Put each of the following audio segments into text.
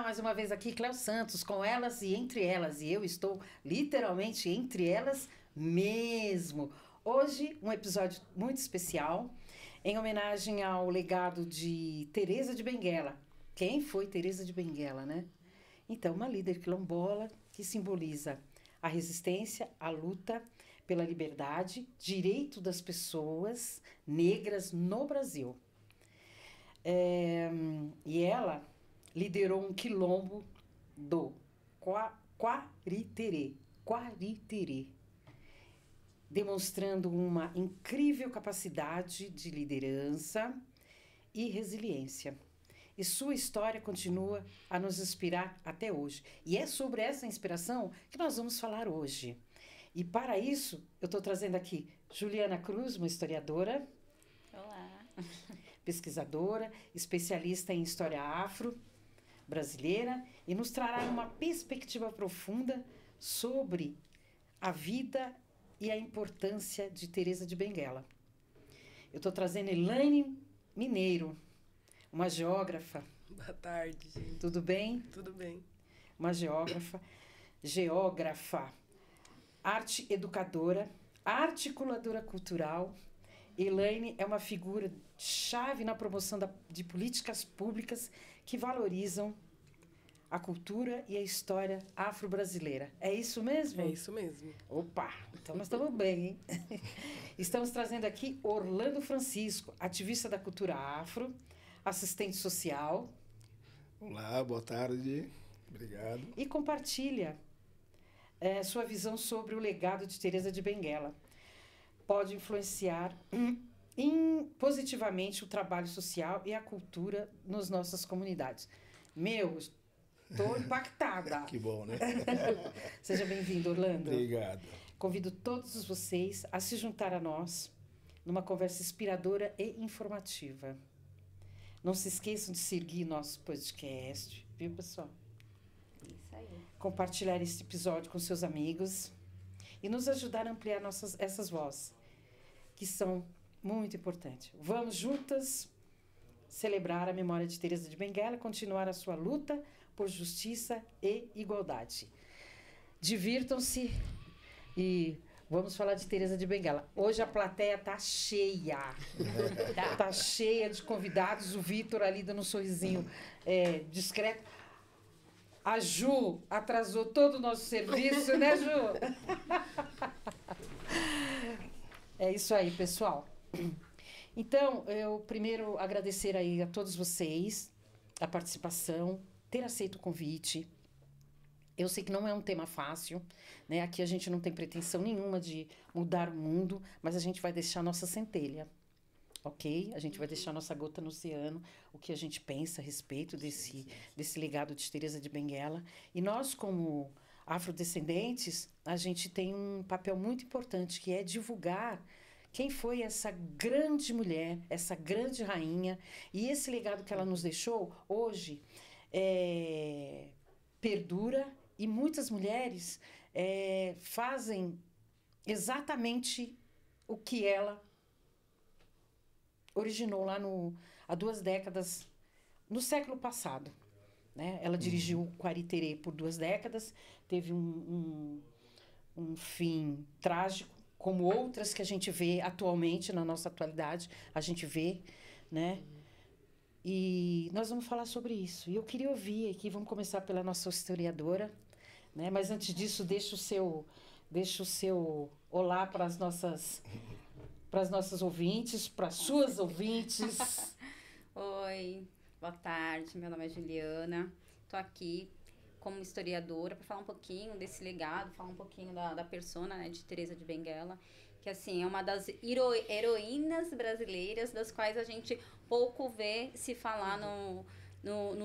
mais uma vez aqui, Cléo Santos, com elas e entre elas. E eu estou literalmente entre elas mesmo. Hoje, um episódio muito especial, em homenagem ao legado de Teresa de Benguela. Quem foi Teresa de Benguela, né? Então, uma líder quilombola que simboliza a resistência, a luta pela liberdade, direito das pessoas negras no Brasil. E ela liderou um quilombo do Quariterê, demonstrando uma incrível capacidade de liderança e resiliência. E sua história continua a nos inspirar até hoje. E é sobre essa inspiração que nós vamos falar hoje. E para isso, eu estou trazendo aqui Juliana Cruz, uma historiadora. Olá. Pesquisadora, especialista em história afro-brasileira e nos trará uma perspectiva profunda sobre a vida e a importância de Teresa de Benguela. Eu estou trazendo Elaine Mineiro, uma geógrafa. Boa tarde, gente. Tudo bem? Tudo bem. Uma geógrafa, arte educadora, articuladora cultural. Elaine é uma figura chave na promoção de políticas públicas que valorizam a cultura e a história afro-brasileira. É isso mesmo? É isso mesmo. Opa, então nós estamos bem, hein? Estamos trazendo aqui Orlando Francisco, ativista da cultura afro, assistente social. Olá, boa tarde. Obrigado. E compartilha sua visão sobre o legado de Teresa de Benguela. Pode influenciar positivamente o trabalho social e a cultura nas nossas comunidades. Meu, estou impactada. Que bom, né? Seja bem-vindo, Orlando. Obrigado. Convido todos vocês a se juntar a nós numa conversa inspiradora e informativa. Não se esqueçam de seguir nosso podcast, viu, pessoal? Isso aí. Compartilhar este episódio com seus amigos e nos ajudar a ampliar essas vozes, que são muito importantes. Vamos juntas celebrar a memória de Teresa de Benguela e continuar a sua luta por justiça e igualdade. Divirtam-se e vamos falar de Teresa de Benguela. Hoje a plateia está cheia. Está cheia de convidados. O Vitor ali dando um sorrisinho discreto. A Ju atrasou todo o nosso serviço, né, Ju? É isso aí, pessoal. Então, eu primeiro agradecer aí a todos vocês a participação, ter aceito o convite. Eu sei que não é um tema fácil, né? Aqui a gente não tem pretensão nenhuma de mudar o mundo, mas a gente vai deixar nossa centelha, ok? A gente vai deixar nossa gota no oceano, o que a gente pensa a respeito desse legado de Teresa de Benguela. E nós, como afrodescendentes, a gente tem um papel muito importante, que é divulgar quem foi essa grande mulher, essa grande rainha, e esse legado que ela nos deixou, hoje, perdura, e muitas mulheres fazem exatamente o que ela originou lá há 2 décadas, no século passado. Né? Ela dirigiu o Quariterê por 2 décadas, teve um fim trágico, como outras que a gente vê atualmente, na nossa atualidade, a gente vê, né? E nós vamos falar sobre isso. E eu queria ouvir aqui, vamos começar pela nossa historiadora, né? Mas antes disso, deixa o seu olá para as nossas ouvintes, para as suas ouvintes. Oi, boa tarde, meu nome é Juliana, estou aqui como historiadora para falar um pouquinho desse legado, falar um pouquinho da persona, né, de Teresa de Benguela, que assim é uma das heroínas brasileiras das quais a gente pouco vê se falar no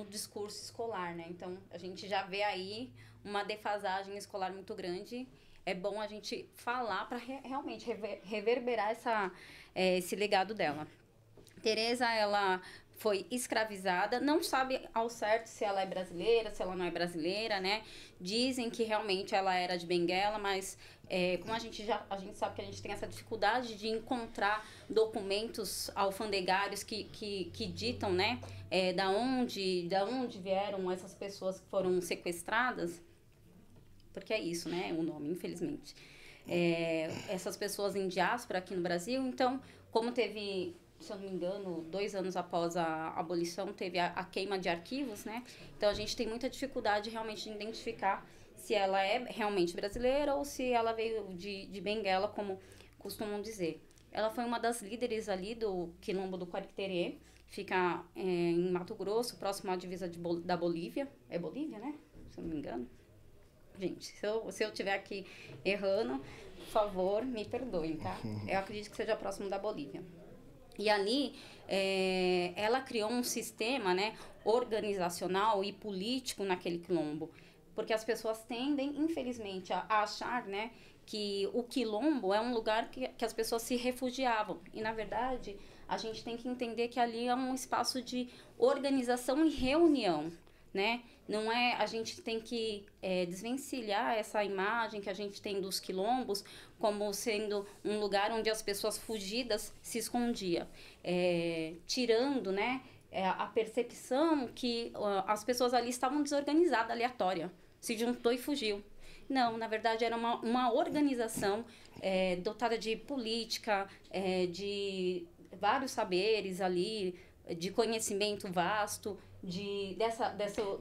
discurso escolar, né? Então a gente já vê aí uma defasagem escolar muito grande. É bom a gente falar para realmente reverberar esse legado dela. Teresa, ela foi escravizada, não sabe ao certo se ela é brasileira, se ela não é brasileira, né? Dizem que realmente ela era de Benguela, mas como a gente sabe que a gente tem essa dificuldade de encontrar documentos alfandegários que ditam, né? Da onde vieram essas pessoas que foram sequestradas, porque é isso, né? O nome, infelizmente. Essas pessoas em diáspora aqui no Brasil, então, como teve, se eu não me engano, 2 anos após a abolição, teve a queima de arquivos, né? Então, a gente tem muita dificuldade realmente de identificar se ela é realmente brasileira ou se ela veio de Benguela, como costumam dizer. Ela foi uma das líderes ali do Quilombo do Quariterê, fica em Mato Grosso, próximo à divisa da Bolívia. É Bolívia, né? Se eu não me engano. Gente, se eu estiver aqui errando, por favor, me perdoem, tá? Eu acredito que seja próximo da Bolívia. E ali, ela criou um sistema, né, organizacional e político naquele quilombo. Porque as pessoas tendem, infelizmente, a achar, né, que o quilombo é um lugar que as pessoas se refugiavam. E, na verdade, a gente tem que entender que ali é um espaço de organização e reunião, né? Não é, a gente tem que desvencilhar essa imagem que a gente tem dos quilombos como sendo um lugar onde as pessoas fugidas se escondiam, tirando, né, a percepção que as pessoas ali estavam desorganizadas, aleatória, se juntou e fugiu. Não, na verdade era uma organização dotada de política, de vários saberes ali, de conhecimento vasto, de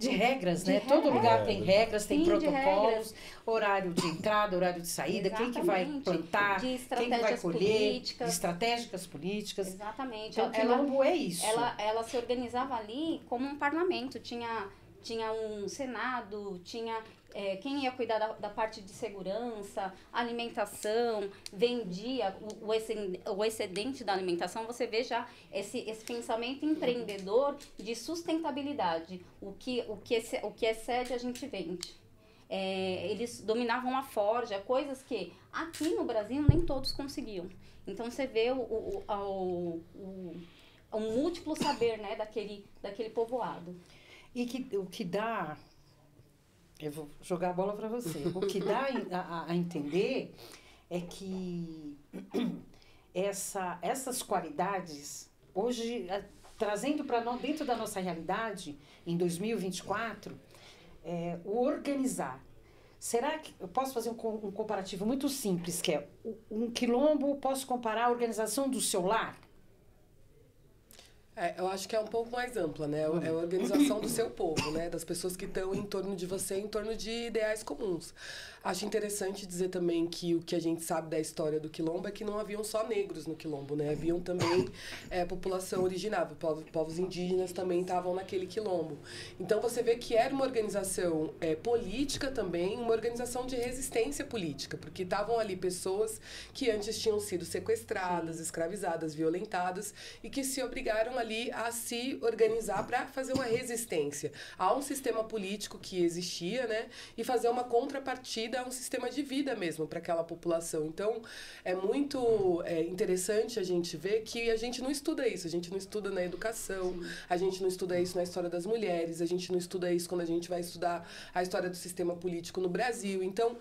regras, né? Todo lugar tem regras, tem protocolos, horário de entrada, horário de saída, quem que vai plantar, quem que vai colher, de estratégicas políticas. Exatamente. Então, o quilombo é isso. Ela se organizava ali como um parlamento, tinha um senado, tinha quem ia cuidar da parte de segurança, alimentação, vendia o excedente da alimentação. Você vê já esse pensamento empreendedor de sustentabilidade. O que excede a gente vende. Eles dominavam a forja, coisas que aqui no Brasil nem todos conseguiam. Então você vê o múltiplo saber, né, daquele povoado. E o que dá... Eu vou jogar a bola para você. O que dá a entender é que essas qualidades, hoje, trazendo para nós, dentro da nossa realidade, em 2024, o organizar. Será que eu posso fazer um comparativo muito simples, que é um quilombo, posso comparar a organização do seu lar? Eu acho que é um pouco mais ampla, né? É a organização do seu povo, né? Das pessoas que estão em torno de você, em torno de ideais comuns. Acho interessante dizer também que o que a gente sabe da história do quilombo é que não haviam só negros no quilombo, né? Haviam também população originária, povos indígenas também estavam naquele quilombo. Então você vê que era uma organização política também, uma organização de resistência política, porque estavam ali pessoas que antes tinham sido sequestradas, escravizadas, violentadas e que se obrigaram ali a se organizar para fazer uma resistência a um sistema político que existia, né? E fazer uma contrapartida a um sistema de vida mesmo para aquela população. Então, é muito interessante a gente ver que a gente não estuda isso, a gente não estuda na educação, a gente não estuda isso na história das mulheres, a gente não estuda isso quando a gente vai estudar a história do sistema político no Brasil. Então,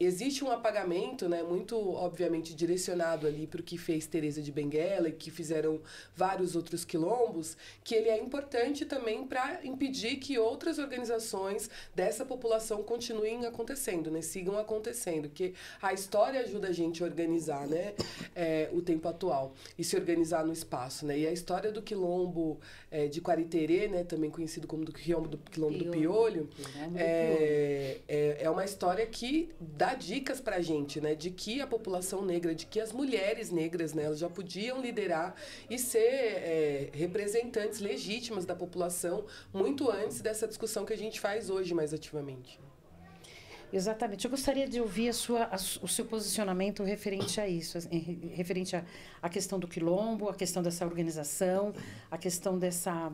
existe um apagamento, né, muito, obviamente, direcionado ali para o que fez Teresa de Benguela e que fizeram vários outros quilombos, que ele é importante também para impedir que outras organizações dessa população continuem acontecendo, né? Sigam acontecendo, que a história ajuda a gente a organizar, né? O tempo atual e se organizar no espaço, né? E a história do quilombo de Quariterê, né? Também conhecido como do quilombo do Piolho, é uma história que dá dicas pra gente, né? De que a população negra, de que as mulheres negras, né? Elas já podiam liderar e ser representantes legítimas da população muito antes dessa discussão que a gente faz hoje mais ativamente. Exatamente. Eu gostaria de ouvir o seu posicionamento referente a isso, referente à questão do quilombo, a questão dessa organização, a questão dessa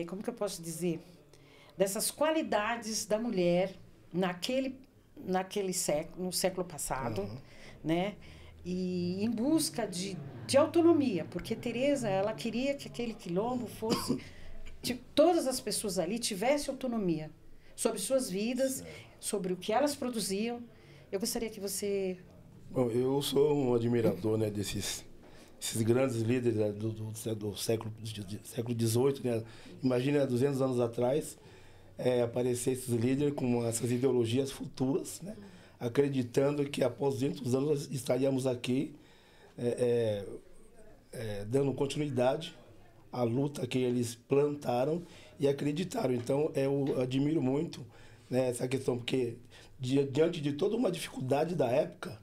como que eu posso dizer? Dessas qualidades da mulher no século passado, né? e em busca de autonomia, porque Teresa, ela queria que aquele quilombo fosse, todas as pessoas ali tivessem autonomia sobre suas vidas, sobre o que elas produziam. Eu gostaria que você... Bom, eu sou um admirador, né, esses grandes líderes, né, do século XVIII, né? Imagina, 200 anos atrás, aparecer esses líderes com essas ideologias futuras, né? Acreditando que após 200 anos estaríamos aqui dando continuidade à luta que eles plantaram e acreditaram. Então, eu admiro muito, né, essa questão, porque diante de toda uma dificuldade da época,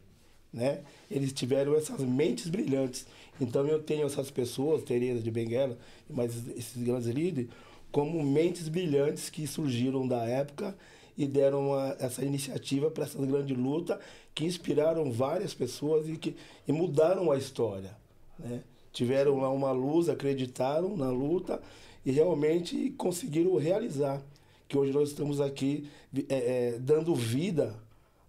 né, eles tiveram essas mentes brilhantes. Então, eu tenho essas pessoas, Teresa de Benguela, mas esses grandes líderes, como mentes brilhantes que surgiram da época e deram essa iniciativa para essa grande luta, que inspiraram várias pessoas e mudaram a história, né? Tiveram lá uma luz, acreditaram na luta e realmente conseguiram realizar. Que hoje nós estamos aqui dando vida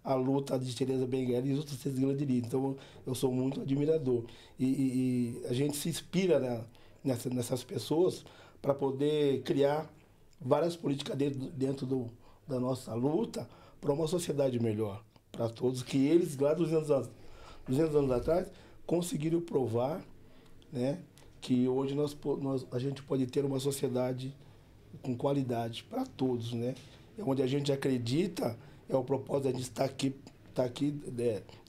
à luta de Teresa Benguela e outros grandes líderes. Então, eu sou muito admirador. E a gente se inspira nessas pessoas para poder criar várias políticas dentro da nossa luta para uma sociedade melhor para todos, que eles lá 200 anos atrás conseguiram provar, né, que hoje a gente pode ter uma sociedade com qualidade para todos, né? Onde a gente acredita, é o propósito de estar aqui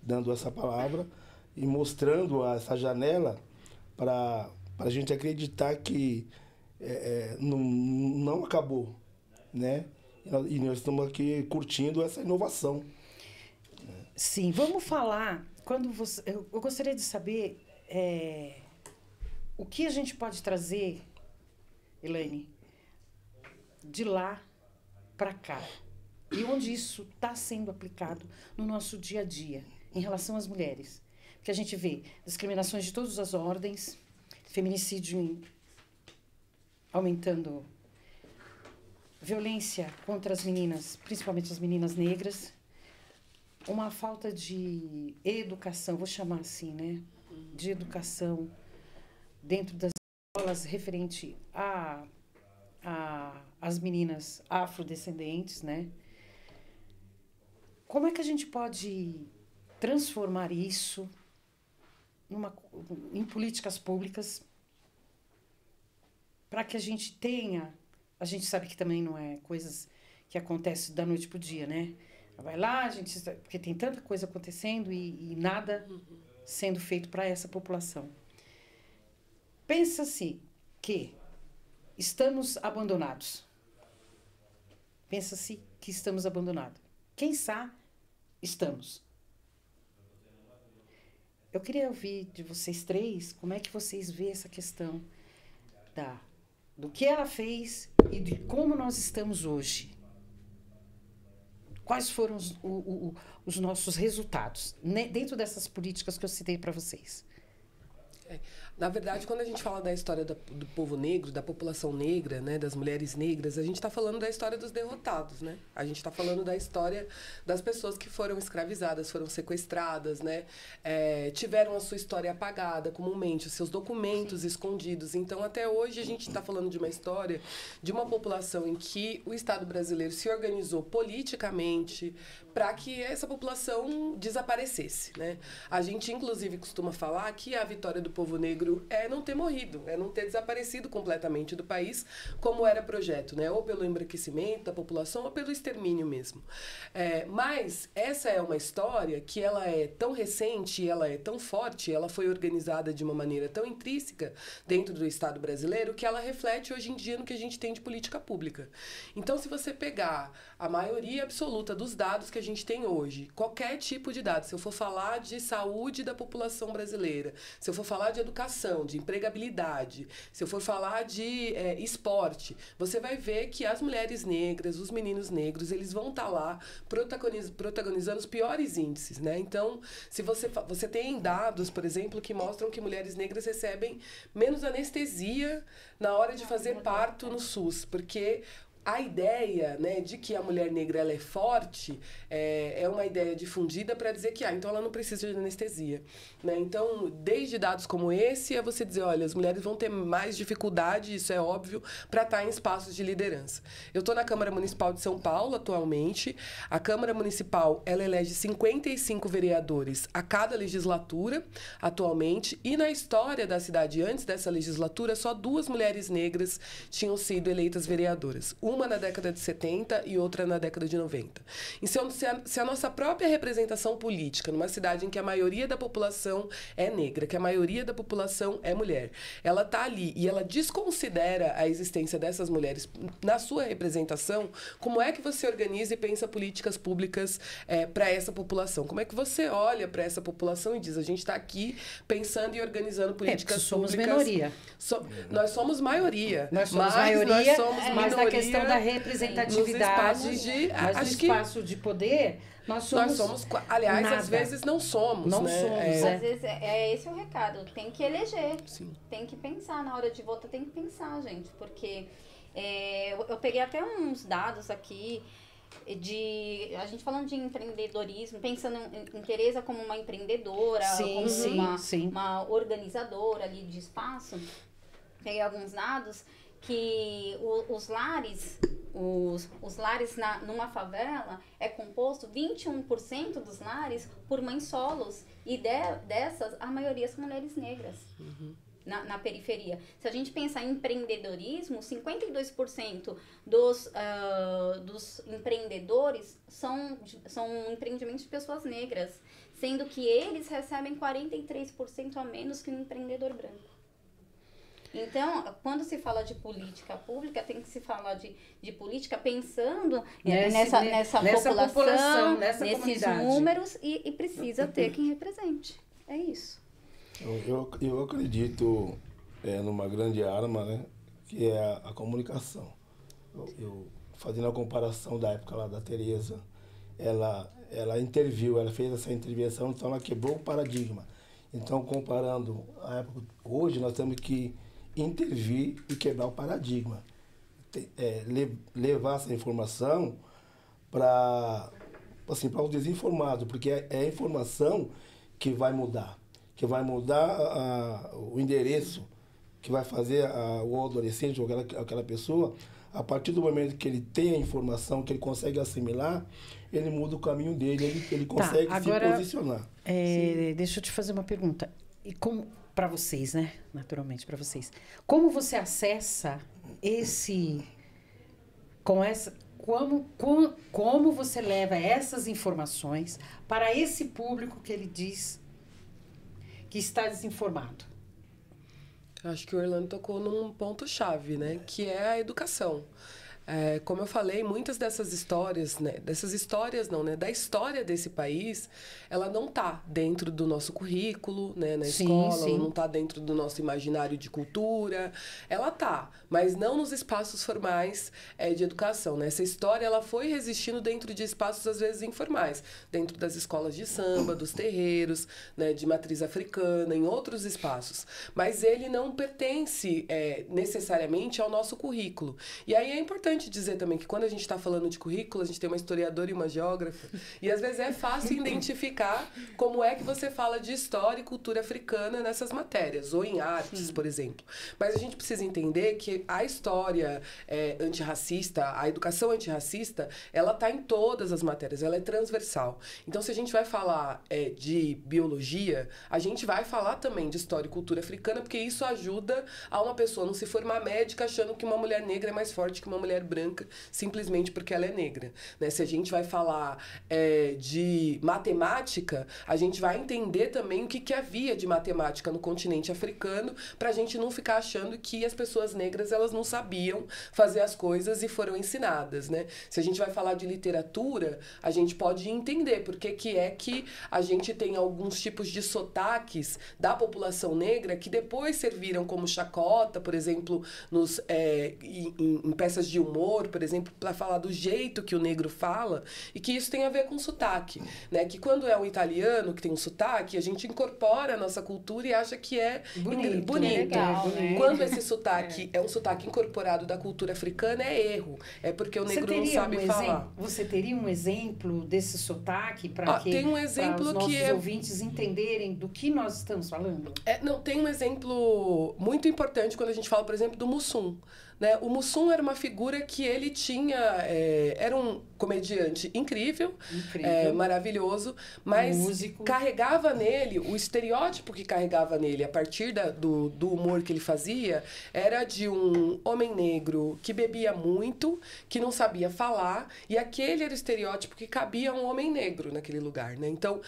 dando essa palavra e mostrando essa janela para a gente acreditar que não acabou, né? E nós estamos aqui curtindo essa inovação. Sim, vamos falar. Eu gostaria de saber o que a gente pode trazer, Elaine, de lá para cá. E onde isso está sendo aplicado no nosso dia a dia, em relação às mulheres. Porque a gente vê discriminações de todas as ordens, feminicídio aumentando, violência contra as meninas, principalmente as meninas negras, uma falta de educação, vou chamar assim, né? De educação dentro das escolas referente às meninas afrodescendentes, né? Como é que a gente pode transformar isso em políticas públicas para que a gente tenha... A gente sabe que também não é coisas que acontecem da noite para o dia, né? Vai lá, porque tem tanta coisa acontecendo e nada sendo feito para essa população. Pensa-se que estamos abandonados. Pensa-se que estamos abandonados. Quem sabe, estamos. Eu queria ouvir de vocês três como é que vocês veem essa questão do que ela fez e de como nós estamos hoje. Quais foram os nossos resultados, né, dentro dessas políticas que eu citei para vocês? Na verdade, quando a gente fala da história do povo negro, da população negra, né, das mulheres negras, a gente está falando da história dos derrotados, né? A gente está falando da história das pessoas que foram escravizadas, foram sequestradas, né? Tiveram a sua história apagada comumente, os seus documentos escondidos. Então, até hoje, a gente está falando de uma história de uma população em que o Estado brasileiro se organizou politicamente para que essa população desaparecesse, né? A gente, inclusive, costuma falar que a vitória do povo negro é não ter morrido, é não ter desaparecido completamente do país, como era projeto, né? Ou pelo embranquecimento da população, ou pelo extermínio mesmo. Mas essa é uma história que ela é tão recente, ela é tão forte, ela foi organizada de uma maneira tão intrínseca dentro do Estado brasileiro, que ela reflete hoje em dia no que a gente tem de política pública. Então, se você pegar a maioria absoluta dos dados que a gente tem hoje, qualquer tipo de dado, se eu for falar de saúde da população brasileira, se eu for falar de educação, de empregabilidade, se eu for falar de esporte, você vai ver que as mulheres negras, os meninos negros, eles vão estar lá protagonizando os piores índices, né? Então, se você tem dados, por exemplo, que mostram que mulheres negras recebem menos anestesia na hora de fazer parto no SUS, porque a ideia, né, de que a mulher negra ela é forte é uma ideia difundida para dizer que então ela não precisa de anestesia, né? Então, desde dados como esse, é você dizer, olha, as mulheres vão ter mais dificuldade, isso é óbvio, para estar em espaços de liderança. Eu estou na Câmara Municipal de São Paulo atualmente. A Câmara Municipal, ela elege 55 vereadores a cada legislatura atualmente, e na história da cidade antes dessa legislatura, só 2 mulheres negras tinham sido eleitas vereadoras. Uma na década de 70 e outra na década de 90. Então, se a nossa própria representação política, numa cidade em que a maioria da população é negra, que a maioria da população é mulher, ela está ali e ela desconsidera a existência dessas mulheres na sua representação, como é que você organiza e pensa políticas públicas para essa população? Como é que você olha para essa população e diz, a gente está aqui pensando e organizando políticas somos públicas... minoria. Nós somos maioria. Nós somos maioria, nós somos mas na questão da representatividade, mas no espaço de poder, nós somos aliás, nada. às vezes não somos. Não né? somos. Às vezes é esse o recado. Tem que eleger. Sim. Tem que pensar. Na hora de votar, tem que pensar, gente. Porque eu peguei até uns dados aqui a gente falando de empreendedorismo, pensando em Tereza como uma empreendedora, como uma organizadora ali de espaço. Peguei alguns dados que os lares numa favela é composto 21% dos lares por mães solos, e dessas a maioria são mulheres negras. Na periferia. Se a gente pensar em empreendedorismo, 52% dos empreendedores são empreendimentos de pessoas negras, sendo que eles recebem 43% a menos que um empreendedor branco. Então, quando se fala de política pública, tem que se falar de política pensando nessa população, nesses comunidade. Números, e precisa ter quem represente. É isso. Eu acredito numa grande arma, né, que é a comunicação. Eu fazendo a comparação da época lá da Tereza, ela interviu, ela fez essa intervenção, então ela quebrou o paradigma. Então, comparando a época, hoje nós temos que intervir e quebrar o paradigma. Levar essa informação para os desinformados, porque é a informação que vai mudar o endereço, que vai fazer o adolescente ou aquela pessoa, a partir do momento que ele tem a informação, que ele consegue assimilar, ele muda o caminho dele, ele consegue agora, se posicionar. Deixa eu te fazer uma pergunta. E como para vocês, né? Naturalmente, para vocês. Como você acessa como você leva essas informações para esse público que ele diz que está desinformado? Eu acho que o Orlando tocou num ponto-chave, né? Que é a educação. Como eu falei, muitas dessas histórias, né? Da história desse país, ela não está dentro do nosso currículo, né? Na escola, ela não está dentro do nosso imaginário de cultura. Ela está, mas não nos espaços formais de educação, né? Essa história, ela foi resistindo dentro de espaços, às vezes, informais. Dentro das escolas de samba, dos terreiros, né? De matriz africana, em outros espaços. Mas ele não pertence necessariamente ao nosso currículo. E aí é importante dizer também que quando a gente está falando de currículo, a gente tem uma historiadora e uma geógrafa, e às vezes é fácil identificar como é que você fala de história e cultura africana nessas matérias, ou em artes, por exemplo. Mas a gente precisa entender que a história antirracista, a educação antirracista, ela está em todas as matérias, ela é transversal. Então, se a gente vai falar de biologia, a gente vai falar também de história e cultura africana, porque isso ajuda a uma pessoa não se formar médica achando que uma mulher negra é mais forte que uma mulher branca, simplesmente porque ela é negra, né? Se a gente vai falar de matemática, a gente vai entender também o que havia de matemática no continente africano, para a gente não ficar achando que as pessoas negras elas não sabiam fazer as coisas e foram ensinadas, né? Se a gente vai falar de literatura, a gente pode entender por que a gente tem alguns tipos de sotaques da população negra que depois serviram como chacota, por exemplo, em peças de humor, humor, por exemplo, para falar do jeito que o negro fala, e que isso tem a ver com sotaque, né? Que quando é um italiano que tem um sotaque, a gente incorpora a nossa cultura e acha que é bonito. Legal, né? Quando esse sotaque é um sotaque incorporado da cultura africana, é erro. É porque o negro não sabe falar. Você teria um exemplo desse sotaque para que tem um exemplo os nossos que ouvintes entenderem do que nós estamos falando? Não, tem um exemplo muito importante quando a gente fala, por exemplo, do Mussum. Né? O Mussum era uma figura que ele tinha... era um comediante incrível. Maravilhoso, mas músico. Carregava nele, o estereótipo que carregava nele, a partir do humor que ele fazia, era de um homem negro que bebia muito, que não sabia falar, e aquele era o estereótipo que cabia a um homem negro naquele lugar. Né? Então,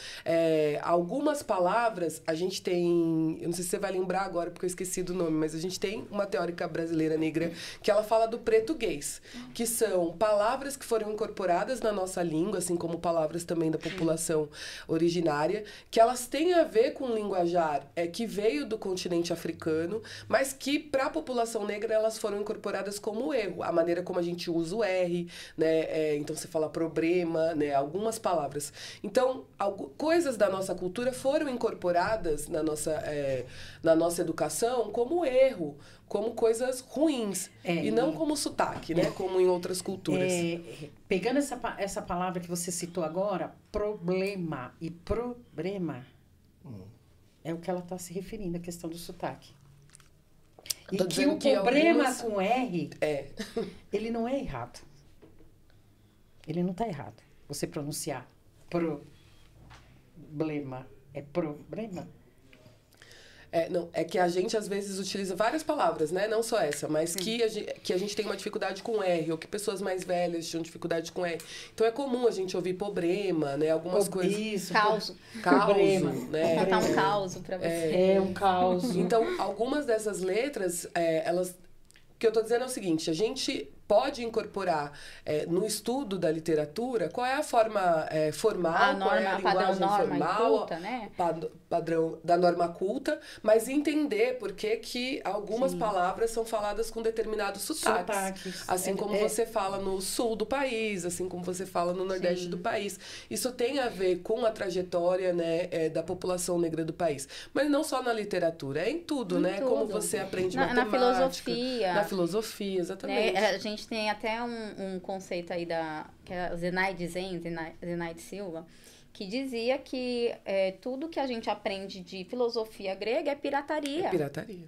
algumas palavras, a gente tem... Eu não sei se você vai lembrar agora, porque eu esqueci do nome, mas a gente tem uma teórica brasileira negra que ela fala do português, que são palavras que foram incorporadas na nossa língua, assim como palavras também da população originária, que elas têm a ver com o linguajar que veio do continente africano, mas que para a população negra elas foram incorporadas como erro, a maneira como a gente usa o R, né? Então você fala problema, né? Algumas palavras. Então, coisas da nossa cultura foram incorporadas na nossa educação como erro, como coisas ruins, e não como sotaque, né? Como em outras culturas. Pegando essa palavra que você citou agora, problema e problema, é o que ela está se referindo, a questão do sotaque. E que o problema com R, ele não é errado. Ele não está errado. Você pronunciar problema, é problema. Não, é que a gente às vezes utiliza várias palavras, né? Não só essa, mas que a gente tem uma dificuldade com R, ou que pessoas mais velhas tinham dificuldade com R. Então é comum a gente ouvir problema, né? Algumas coisas. Isso. Causo, né? Vou contar um causo pra você. Um caos. Então, algumas dessas letras, elas... O que eu tô dizendo é o seguinte, a gente pode incorporar no estudo da literatura qual é a forma formal, qual é a linguagem formal, culta, né? Padrão da norma culta, mas entender por que algumas palavras são faladas com determinados sotaques. Assim como você fala no sul do país, assim como você fala no nordeste do país. Isso tem a ver com a trajetória, né, da população negra do país. Mas não só na literatura, é em tudo, né? Tudo. Como você aprende matemática. Na filosofia. Na filosofia, exatamente. Né? A gente tem até um conceito aí que é a Zenaide Silva, que dizia que tudo que a gente aprende de filosofia grega é pirataria. É pirataria.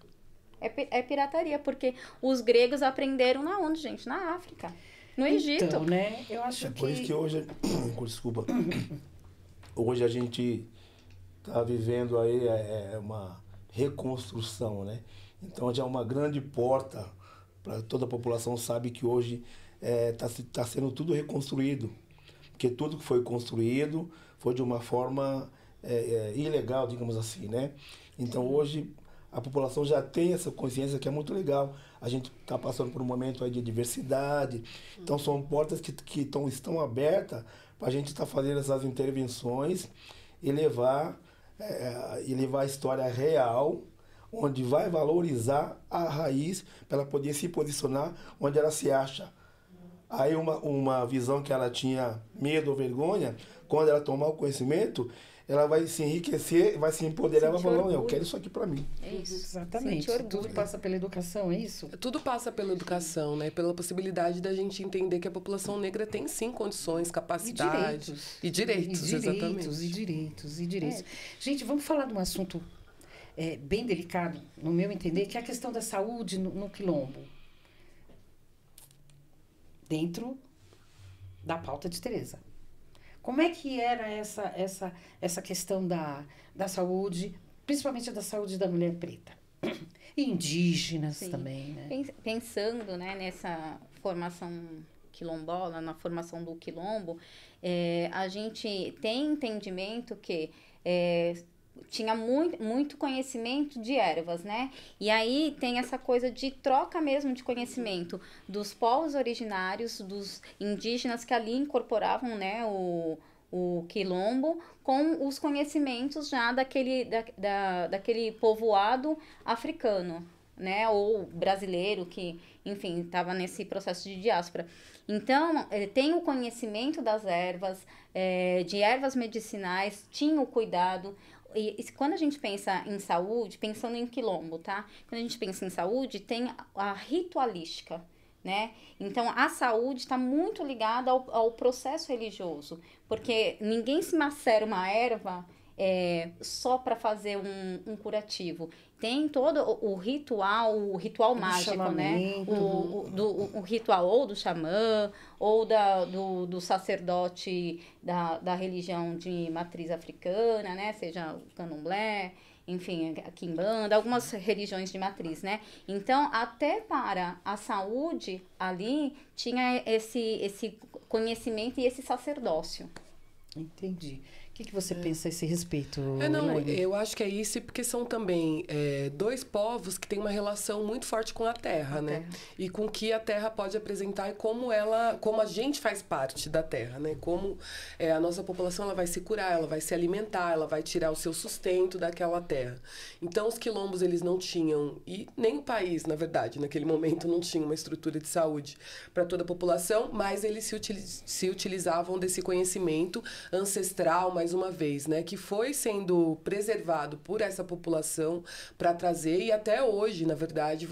É pirataria, porque os gregos aprenderam na onde, gente? Na África, no Egito. Então, né? Eu acho que... Por isso que hoje... Desculpa. Hoje a gente está vivendo aí uma reconstrução, né? Então já é uma grande porta para toda a população, sabe que hoje tá sendo tudo reconstruído. Porque tudo que foi construído foi de uma forma ilegal, digamos assim, né? Então hoje a população já tem essa consciência que é muito legal. A gente está passando por um momento aí de diversidade. Então são portas que estão abertas para a gente estar fazendo essas intervenções e levar a história real, onde vai valorizar a raiz para ela poder se posicionar onde ela se acha. Aí uma visão que ela tinha medo ou vergonha, quando ela tomar o conhecimento, ela vai se enriquecer, vai se empoderar e vai falar, não, eu quero isso aqui para mim. É isso. Exatamente. Tudo passa pela educação, é isso? Tudo passa pela educação, né? Pela possibilidade da gente entender que a população negra tem sim condições, capacidade e direitos, exatamente. E direitos. Gente, vamos falar de um assunto bem delicado, no meu entender, que é a questão da saúde no quilombo. Dentro da pauta de Tereza. Como é que era essa questão da saúde, principalmente da saúde da mulher preta? E indígenas também, né? Pensando, né, nessa formação quilombola, na formação do quilombo, a gente tem entendimento que tinha muito conhecimento de ervas, né? E aí tem essa coisa de troca mesmo de conhecimento dos povos originários, dos indígenas que ali incorporavam, né, o quilombo com os conhecimentos já daquele povoado africano, né? Ou brasileiro que, enfim, estava nesse processo de diáspora. Então, tem o conhecimento das ervas, de ervas medicinais, tinha o cuidado. E quando a gente pensa em saúde, pensando em quilombo, tá? Quando a gente pensa em saúde, tem a ritualística, né? Então, a saúde está muito ligada ao processo religioso, porque ninguém se macera uma erva só para fazer um curativo. Tem todo o ritual mágico, né? O ritual ou do xamã, ou do sacerdote da religião de matriz africana, né? Seja o candomblé, enfim, a quimbanda, algumas religiões de matriz, né? Então, até para a saúde ali, tinha esse conhecimento e esse sacerdócio. Entendi. O que você pensa a esse respeito, Não, Elaine? eu acho que é isso, porque são também dois povos que têm uma relação muito forte com a terra, né? E com o que a terra pode apresentar e como a gente faz parte da terra, né? Como a nossa população ela vai se curar, ela vai se alimentar, ela vai tirar o seu sustento daquela terra. Então, os quilombos, eles não tinham, e nem o país, na verdade, naquele momento não tinha uma estrutura de saúde para toda a população, mas eles se utilizavam desse conhecimento ancestral, mais uma vez, né, que foi sendo preservado por essa população para trazer, e até hoje, na verdade,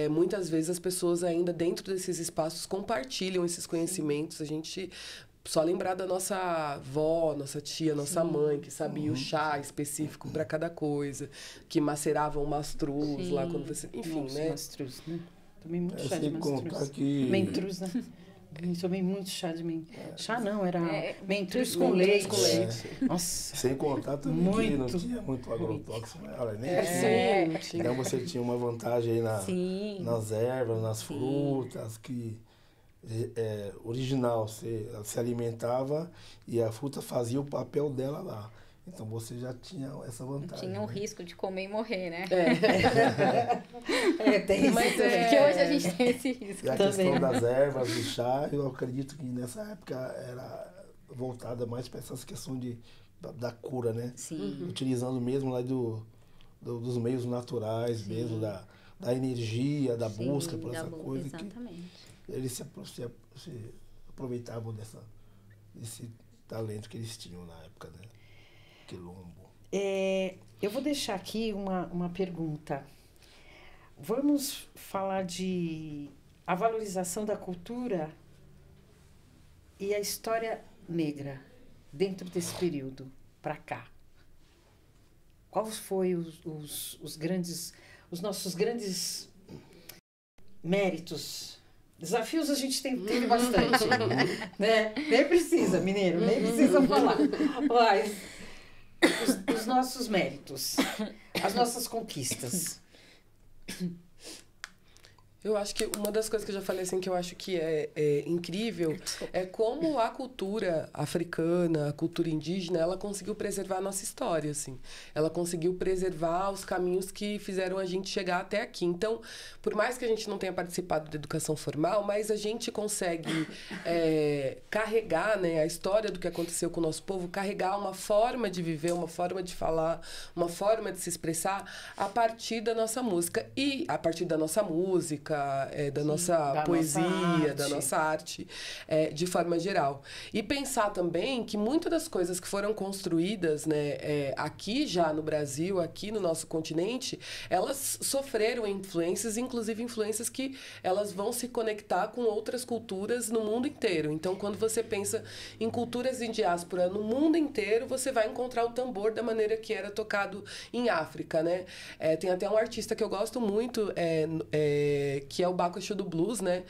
muitas vezes as pessoas ainda dentro desses espaços compartilham esses conhecimentos. A gente só lembrar da nossa avó, nossa tia, nossa mãe, que sabia o chá específico para cada coisa, que maceravam mastruz lá quando você... Enfim, Nossa, né? Mastruz, né? Tomei muito chá de Sem contar mastruz. que... Mentruz, né? Tomei muito chá de mentruz. Chá não, era mentruz com mentruz leite. com leite. Nossa. Sem contar também que não tinha muito agrotóxico, né? Olha, nem então você tinha uma vantagem aí nas ervas, nas frutas, que original, você se alimentava e a fruta fazia o papel dela lá. Então você já tinha essa vantagem. Tinha o risco de comer e morrer, né? Tem isso. Mas Porque hoje a gente tem esse risco. E a questão das ervas, do chá, eu acredito que nessa época era voltada mais para essa questão da cura, né? Sim. Utilizando mesmo lá dos meios naturais, mesmo da energia, da busca por essa coisa. Exatamente. Que eles se aproveitavam desse talento que eles tinham na época, né? Quilombo. Eu vou deixar aqui uma pergunta. Vamos falar de a valorização da cultura e a história negra dentro desse período para cá. Quais foram os nossos grandes méritos? Desafios a gente teve bastante, né? Nem precisa, mineiro, nem precisa falar. Mas os nossos méritos, as nossas conquistas. Eu acho que uma das coisas que eu já falei assim que eu acho que é incrível é como a cultura africana, a cultura indígena, ela conseguiu preservar a nossa história, assim. Ela conseguiu preservar os caminhos que fizeram a gente chegar até aqui. Então, por mais que a gente não tenha participado da educação formal, mas a gente consegue carregar, né, a história do que aconteceu com o nosso povo, carregar uma forma de viver, uma forma de falar, uma forma de se expressar a partir da nossa música. E a partir da nossa música, da nossa poesia, da nossa arte, de forma geral. E pensar também que muitas das coisas que foram construídas, né, aqui já no Brasil, aqui no nosso continente, elas sofreram influências, inclusive influências que elas vão se conectar com outras culturas no mundo inteiro. Então, quando você pensa em culturas em diáspora no mundo inteiro, você vai encontrar o tambor da maneira que era tocado em África, né? Tem até um artista que eu gosto muito, que é o Baco Exu do Blues, né?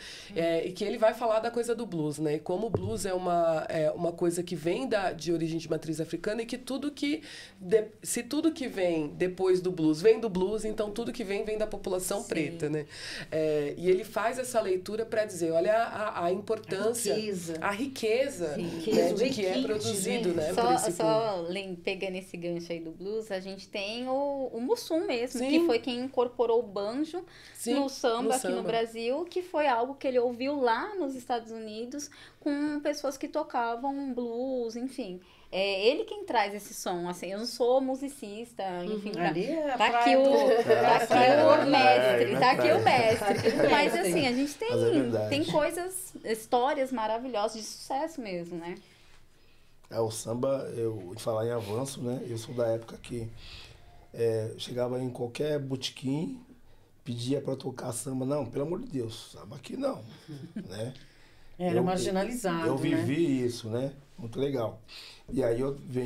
E que ele vai falar da coisa do blues, né? E como o blues é uma coisa que vem de origem de matriz africana e que se tudo que vem depois do blues vem do blues, então tudo que vem da população preta, né? E ele faz essa leitura para dizer, olha a importância, a riqueza né, de que é produzido, né? Só pegando esse gancho aí do blues, a gente tem o Mussum mesmo, que foi quem incorporou o banjo no samba aqui no Brasil, que foi algo que ele ouviu lá nos Estados Unidos com pessoas que tocavam blues, enfim. é ele quem traz esse som, assim, eu não sou musicista, enfim, Ali é a tá aqui praia o mestre, tá aqui o mestre. Mas Mestre. assim, a gente Mas é verdade. tem coisas, histórias maravilhosas de sucesso mesmo, né? O samba, eu falar em avanço, né? Eu sou da época que chegava em qualquer botequim, pedia para tocar samba. Não, pelo amor de Deus, samba aqui não, né? Era marginalizado, Eu né? vivi isso, né? Muito legal. E aí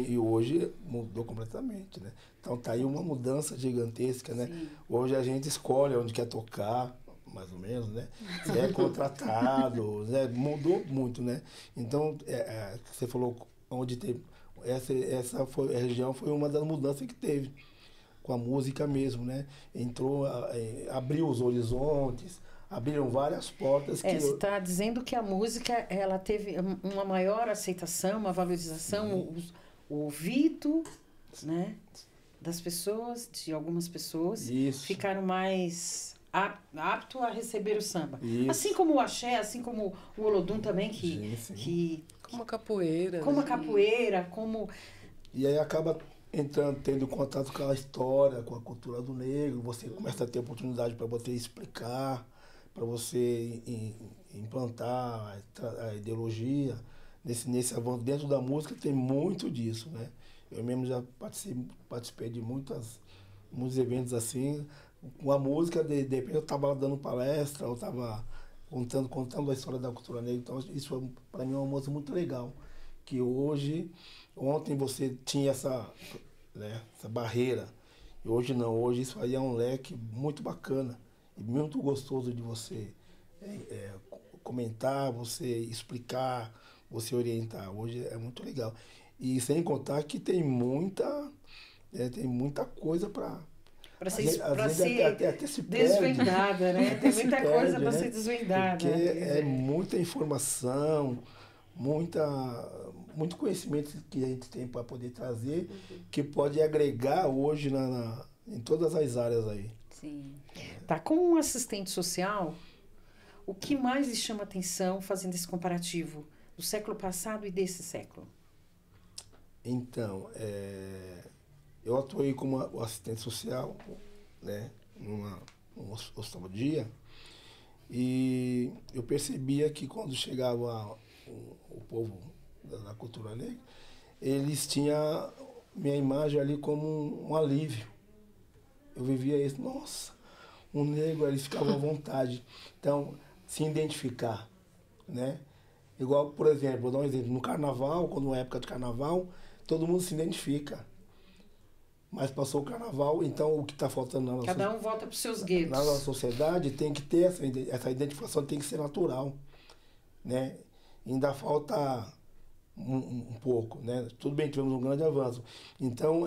e hoje mudou completamente, né? Então tá aí uma mudança gigantesca, né? Sim. Hoje a gente escolhe onde quer tocar, mais ou menos, né? Você é contratado, né? Mudou muito, né? Então, você falou onde teve... Essa foi, a região foi uma das mudanças que teve com a música mesmo, né? Entrou, abriu os horizontes, abriram várias portas que... Você está dizendo que a música ela teve uma maior aceitação, uma valorização, o ouvido, né, das pessoas, de algumas pessoas, Isso. ficaram mais apto a receber o samba. Isso. Assim como o axé, assim como o olodum também, Sim. que Como a capoeira. como a né? capoeira, como... E aí acaba tendo contato com a história, com a cultura do negro, você começa a ter oportunidade para você explicar, para você implantar a ideologia. Nesse avanço dentro da música tem muito disso, né? Eu mesmo já participei de muitos eventos assim, com a música, de repente eu estava dando palestra, eu estava contando a história da cultura negra, então isso para mim é uma música muito legal, que ontem você tinha essa barreira, e hoje não, hoje isso aí é um leque muito bacana, e muito gostoso de você comentar, você explicar, você orientar. Hoje é muito legal. E sem contar que tem muita coisa para ser até se perde. desvendada, né? Tem muita se coisa perde, para né? ser desvendada. Porque é muita informação, muito conhecimento que a gente tem para poder trazer, que pode agregar hoje em todas as áreas aí. Sim. Tá, como um assistente social, o que mais lhe chama atenção fazendo esse comparativo do século passado e desse século? Então, eu atuei como assistente social, né, num hospital dia, e eu percebia que quando chegava o povo da cultura negra, eles tinham minha imagem ali como um alívio. Eu vivia isso, nossa, um negro, eles ficavam à vontade. Então, se identificar, né? Igual, por exemplo, vou dar um exemplo, no carnaval, quando é época de carnaval, todo mundo se identifica. Mas passou o carnaval, então o que está faltando na nossa... Cada um volta para os seus guetos. Na nossa sociedade tem que ter essa identificação, tem que ser natural, né? Ainda falta um pouco, né? Tudo bem, tivemos um grande avanço. Então,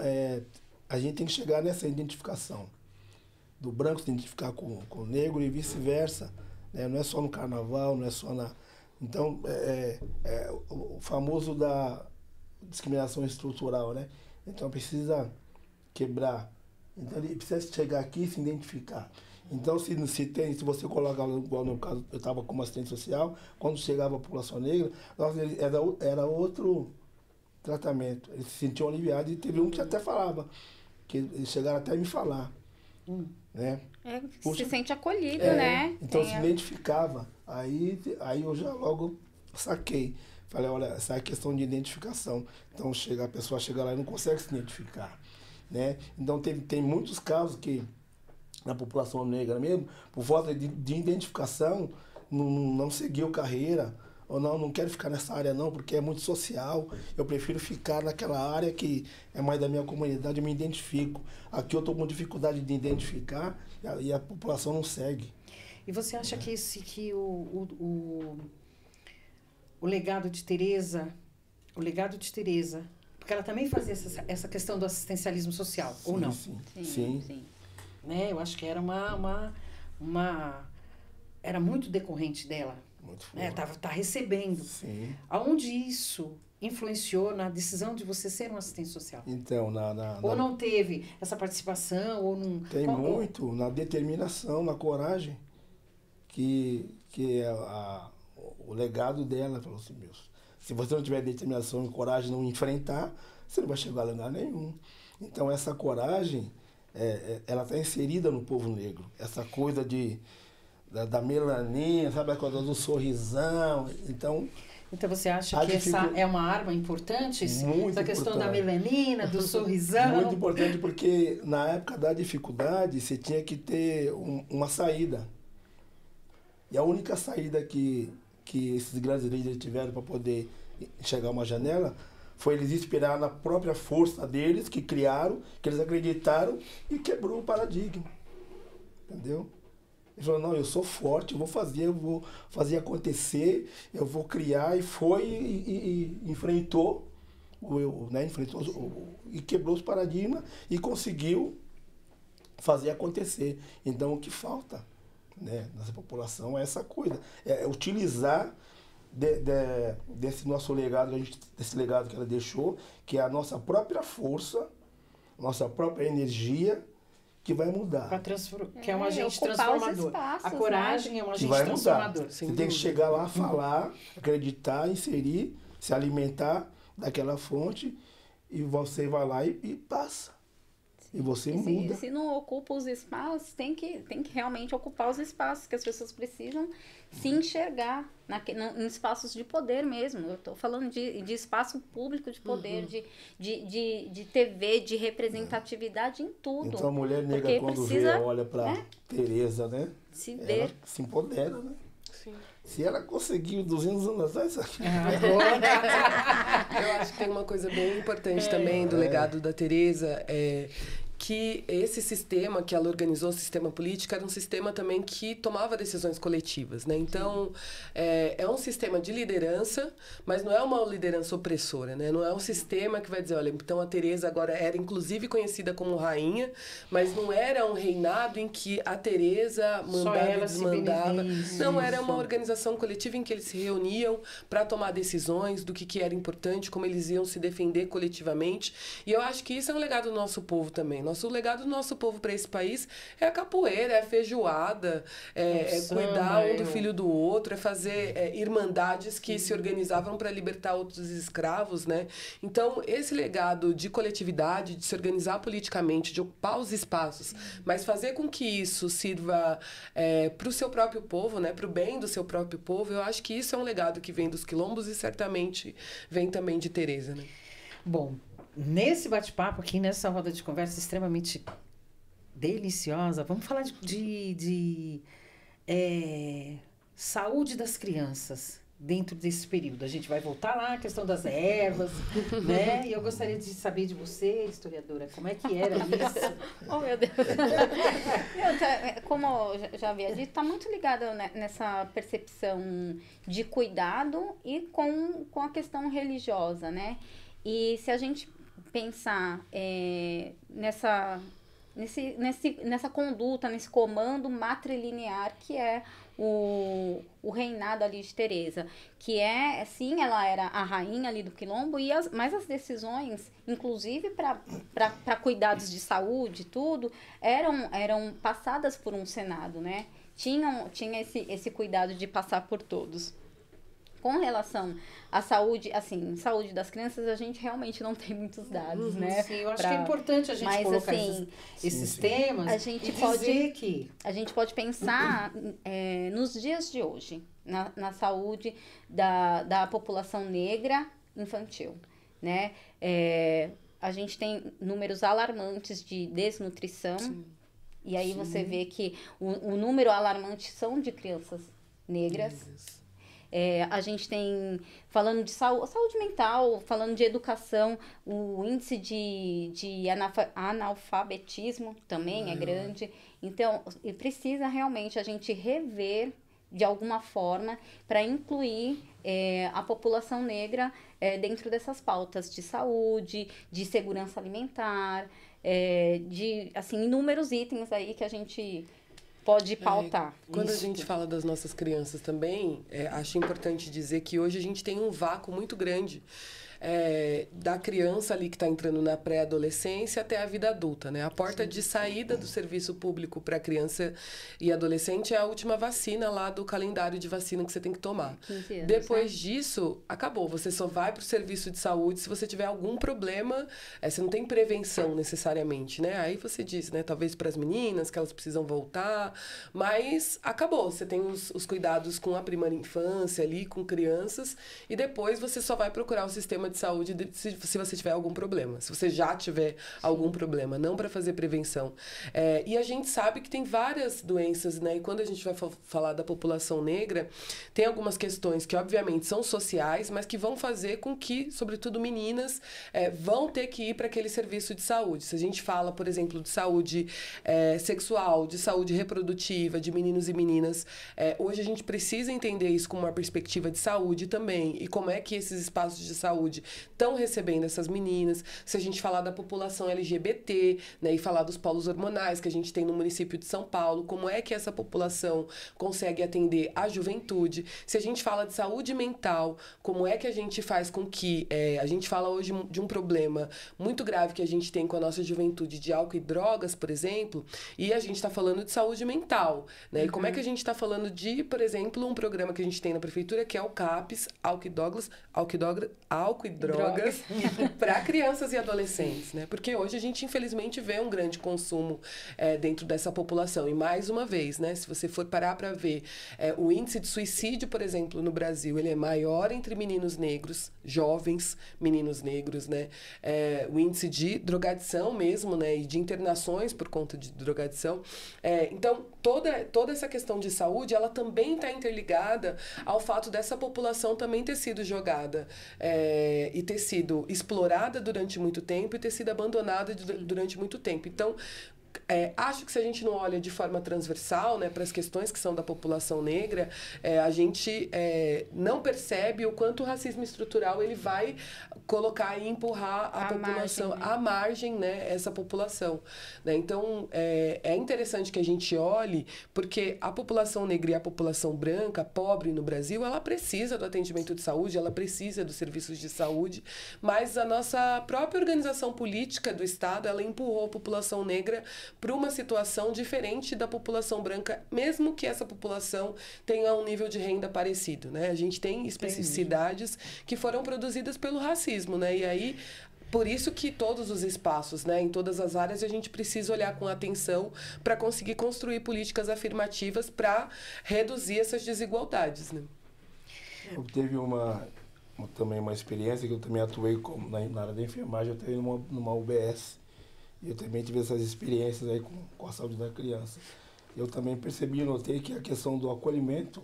a gente tem que chegar nessa identificação. Do branco se identificar com o negro e vice-versa, né? Não é só no carnaval, não é só na... Então, o famoso da discriminação estrutural, né? Então, precisa quebrar. Então, ele precisa chegar aqui e se identificar. Então, se você coloca, igual no caso, eu estava como assistente social, quando chegava a população negra, nossa, era outro tratamento. Eles se sentiam aliviados e teve um que até falava, que eles chegaram até a me falar. Né? Se sente acolhido, né? Então se identificava. Aí eu já logo saquei. Falei, olha, essa é a questão de identificação. Então a pessoa chega lá e não consegue se identificar. Né? Então tem muitos casos que na população negra mesmo, por falta de identificação, não seguiu carreira, ou não quero ficar nessa área não, porque é muito social, eu prefiro ficar naquela área que é mais da minha comunidade, eu me identifico. Aqui eu estou com dificuldade de identificar e a população não segue. E você acha que o legado de Tereza, porque ela também fazia essa questão do assistencialismo social, Sim, ou não? Sim. Né? Eu acho que era era muito decorrente dela. Muito forte. Né? Tá recebendo. Sim. Aonde isso influenciou na decisão de você ser um assistente social? Então, ou não teve essa participação, ou não... Tem muito, na determinação, na coragem, que o legado dela, falou assim, Se você não tiver determinação e coragem de não enfrentar, você não vai chegar a lugar nenhum. Então, essa coragem, ela está inserida no povo negro. Essa coisa da melaninha, sabe, a coisa do sorrisão. Então você acha que essa é uma arma importante? Essa questão da melanina, do sorrisão? Muito importante, porque na época da dificuldade, você tinha que ter uma saída. E a única saída que esses grandes líderes tiveram para poder chegar a uma janela foi eles inspirar na própria força deles, que criaram, que eles acreditaram e quebrou o paradigma. Entendeu? Ele falou, não, eu sou forte, eu vou fazer acontecer, eu vou criar, e foi e enfrentou, e quebrou os paradigmas e conseguiu fazer acontecer. Então, o que falta, né, nessa população é essa coisa, é utilizar desse nosso legado, desse legado que ela deixou, que é a nossa própria força, nossa própria energia, que vai mudar. Que é um agente transformador. A coragem, né? É um agente transformador. Você tem que chegar lá, falar, acreditar, inserir, se alimentar daquela fonte, e você vai lá e passa. E você muda. Se não ocupa os espaços, tem que realmente ocupar os espaços, que as pessoas precisam se enxergar em espaços de poder mesmo. Eu estou falando de espaço público de poder, de TV, de representatividade em tudo. Então a mulher negra, quando olha para Tereza, né? Ela se empodera, né? Sim. Se ela conseguiu 200 anos atrás, eu acho que tem uma coisa bem importante também do legado da Tereza, que esse sistema que ela organizou, o sistema político, era um sistema também que tomava decisões coletivas, né? Então, é um sistema de liderança, mas não é uma liderança opressora, né? Não é um sistema que vai dizer, olha, então a Tereza agora era inclusive conhecida como rainha, mas não era um reinado em que a Tereza mandava e desmandava. Não, era uma organização coletiva em que eles se reuniam para tomar decisões do que era importante, como eles iam se defender coletivamente. E eu acho que isso é um legado do nosso povo também. O legado do nosso povo para esse país é a capoeira, é a feijoada, é cuidar um do filho do outro, é fazer irmandades que se organizavam para libertar outros escravos, né? Então, esse legado de coletividade, de se organizar politicamente, de ocupar os espaços, mas fazer com que isso sirva para o seu próprio povo, né? Para o bem do seu próprio povo, eu acho que isso é um legado que vem dos quilombos e certamente vem também de Tereza, né? Bom, nesse bate-papo aqui, nessa roda de conversa extremamente deliciosa, vamos falar de saúde das crianças dentro desse período. A gente vai voltar lá à questão das ervas, né? E eu gostaria de saber de você, historiadora, como é que era isso? Oh, meu Deus! Como eu já havia dito, está muito ligada nessa percepção de cuidado e com a questão religiosa, né? E se a gente pensar nessa conduta, nesse comando matrilinear que é o reinado ali de Tereza, que sim, ela era a rainha ali do quilombo, mas as decisões, inclusive para cuidados de saúde e tudo, eram passadas por um senado, né? Tinha esse cuidado de passar por todos. Com relação à saúde, assim, saúde das crianças, a gente realmente não tem muitos dados, né? Sim, eu acho que é importante a gente colocar esses temas. A gente pode pensar nos dias de hoje, na saúde da população negra infantil, né? A gente tem números alarmantes de desnutrição. Sim. E aí você vê que o número alarmante são de crianças negras. A gente tem, falando de saúde mental, falando de educação, o índice de analfabetismo também é grande. Então, precisa realmente a gente rever de alguma forma para incluir a população negra dentro dessas pautas de saúde, de segurança alimentar, de assim, inúmeros itens aí que a gente pode pautar. Quando a gente fala das nossas crianças também, acho importante dizer que hoje a gente tem um vácuo muito grande da criança ali que está entrando na pré-adolescência até a vida adulta, né? A porta de saída do serviço público para criança e adolescente é a última vacina lá do calendário de vacina que você tem que tomar. 15 anos, Depois né? disso, acabou. Você só vai para o serviço de saúde se você tiver algum problema. Você não tem prevenção necessariamente, né? Aí você diz, né? Talvez para as meninas que elas precisam voltar, mas acabou. Você tem os cuidados com a primeira infância ali, com crianças, e depois você só vai procurar o sistema de saúde se você tiver algum problema. Se você já tiver algum problema, não para fazer prevenção. E a gente sabe que tem várias doenças, né? E quando a gente vai falar da população negra, tem algumas questões que, obviamente, são sociais, mas que vão fazer com que, sobretudo meninas, vão ter que ir para aquele serviço de saúde. Se a gente fala, por exemplo, de saúde sexual, de saúde reprodutiva, de meninos e meninas, hoje a gente precisa entender isso com uma perspectiva de saúde também, e como é que esses espaços de saúde estão recebendo essas meninas. Se a gente falar da população LGBT, né, e falar dos polos hormonais que a gente tem no município de São Paulo, como é que essa população consegue atender a juventude. Se a gente fala de saúde mental, como é que a gente faz com que... a gente fala hoje de um problema muito grave que a gente tem com a nossa juventude de álcool e drogas, por exemplo, e a gente está falando de saúde mental, né? E como é que a gente está falando de, por exemplo, um programa que a gente tem na prefeitura, que é o CAPES, álcool e drogas para crianças e adolescentes, né? Porque hoje a gente, infelizmente, vê um grande consumo dentro dessa população. E, mais uma vez, né? Se você for parar para ver o índice de suicídio, por exemplo, no Brasil, ele é maior entre meninos negros, jovens meninos negros, né? O índice de drogadição mesmo, né? E de internações por conta de drogadição. Então, toda essa questão de saúde, ela também está interligada ao fato dessa população também ter sido jogada e ter sido explorada durante muito tempo e ter sido abandonada durante muito tempo. Então, acho que se a gente não olha de forma transversal, né, para as questões que são da população negra, a gente não percebe o quanto o racismo estrutural ele vai colocar e empurrar a população à margem, né, essa população. Né? Então, é interessante que a gente olhe, porque a população negra e a população branca, pobre no Brasil, ela precisa do atendimento de saúde, ela precisa dos serviços de saúde, mas a nossa própria organização política do Estado, ela empurrou a população negra para uma situação diferente da população branca, mesmo que essa população tenha um nível de renda parecido, né? A gente tem especificidades que foram produzidas pelo racismo, né? E aí, por isso que todos os espaços, né, em todas as áreas, a gente precisa olhar com atenção para conseguir construir políticas afirmativas para reduzir essas desigualdades, né? Eu teve também uma experiência que eu também atuei na área da enfermagem, eu atuei numa UBS. E eu também tive essas experiências aí com a saúde da criança. Eu também percebi e notei que a questão do acolhimento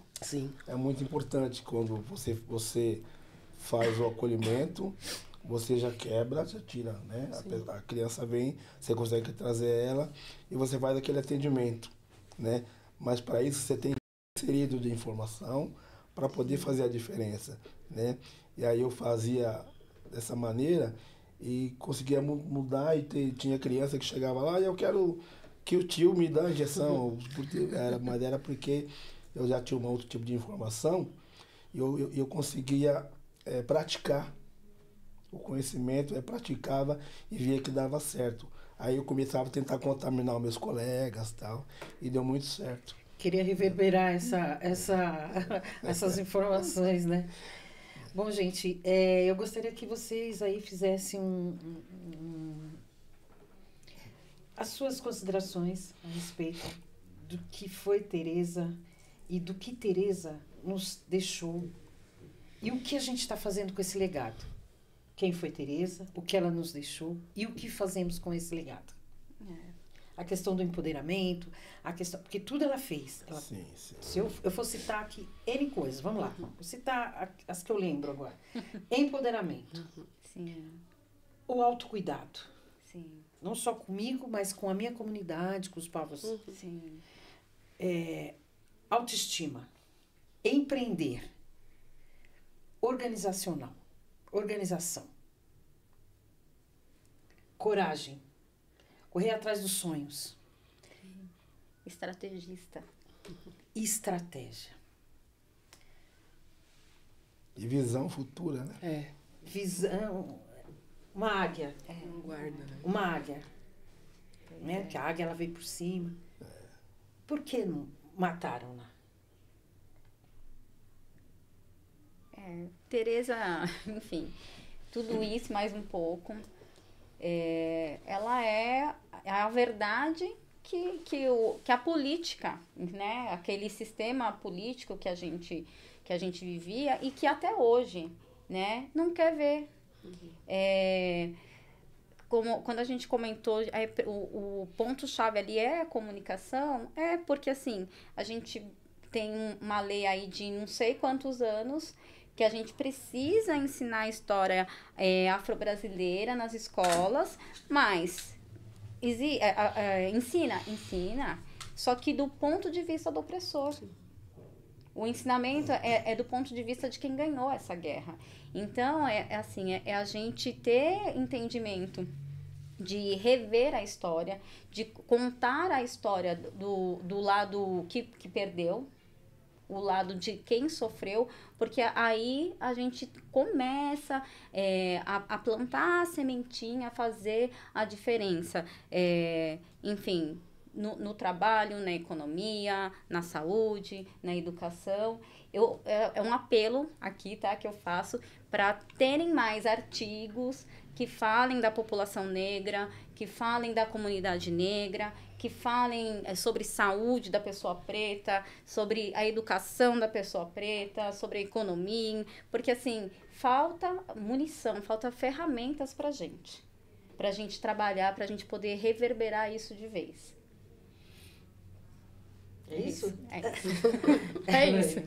é muito importante. Quando você faz o acolhimento, você já quebra, já tira, né? A criança vem, você consegue trazer ela e você faz aquele atendimento, né? Mas para isso você tem que ser inserido de informação para poder fazer a diferença, né? E aí eu fazia dessa maneira e conseguia mudar e tinha criança que chegava lá e eu quero que o tio me dê a injeção, mas era porque eu já tinha um outro tipo de informação e eu conseguia praticar o conhecimento, praticava e via que dava certo. Aí eu começava a tentar contaminar os meus colegas e tal, e deu muito certo. Queria reverberar essas informações, né? Bom, gente, eu gostaria que vocês aí fizessem as suas considerações a respeito do que foi Tereza e do que Tereza nos deixou e o que a gente está fazendo com esse legado. Quem foi Tereza, o que ela nos deixou e o que fazemos com esse legado. A questão do empoderamento, porque tudo ela fez. Sim. Se eu for citar aqui N coisas, vamos lá. Vou citar as que eu lembro agora. Empoderamento. Sim. O autocuidado. Sim. Não só comigo, mas com a minha comunidade, com os povos. Sim. Autoestima. Empreender. Organização. Coragem. Correr atrás dos sonhos. Estrategista. Estratégia. E visão futura, né? visão, uma águia. Um guarda, né? Uma águia. Né? Que a águia ela veio por cima. Por que não mataram-na? Tereza, enfim, tudo isso mais um pouco. Ela é a verdade que a política, né? Aquele sistema político que a gente vivia e que até hoje, né? Não quer ver. Quando a gente comentou, o ponto-chave ali é a comunicação, porque assim, a gente tem uma lei aí de não sei quantos anos que a gente precisa ensinar a história afro-brasileira nas escolas, mas ensina, só que do ponto de vista do opressor. O ensinamento é do ponto de vista de quem ganhou essa guerra. Então, é a gente ter entendimento de rever a história, de contar a história do lado que perdeu, o lado de quem sofreu, porque aí a gente começa a plantar a sementinha, a fazer a diferença. Enfim, no trabalho, na economia, na saúde, na educação. É um apelo aqui, tá, que eu faço para terem mais artigos que falem da população negra, que falem da comunidade negra, que falem sobre saúde da pessoa preta, sobre a educação da pessoa preta, sobre a economia, porque assim, falta munição, falta ferramentas pra gente trabalhar, pra gente poder reverberar isso de vez. É isso? É isso.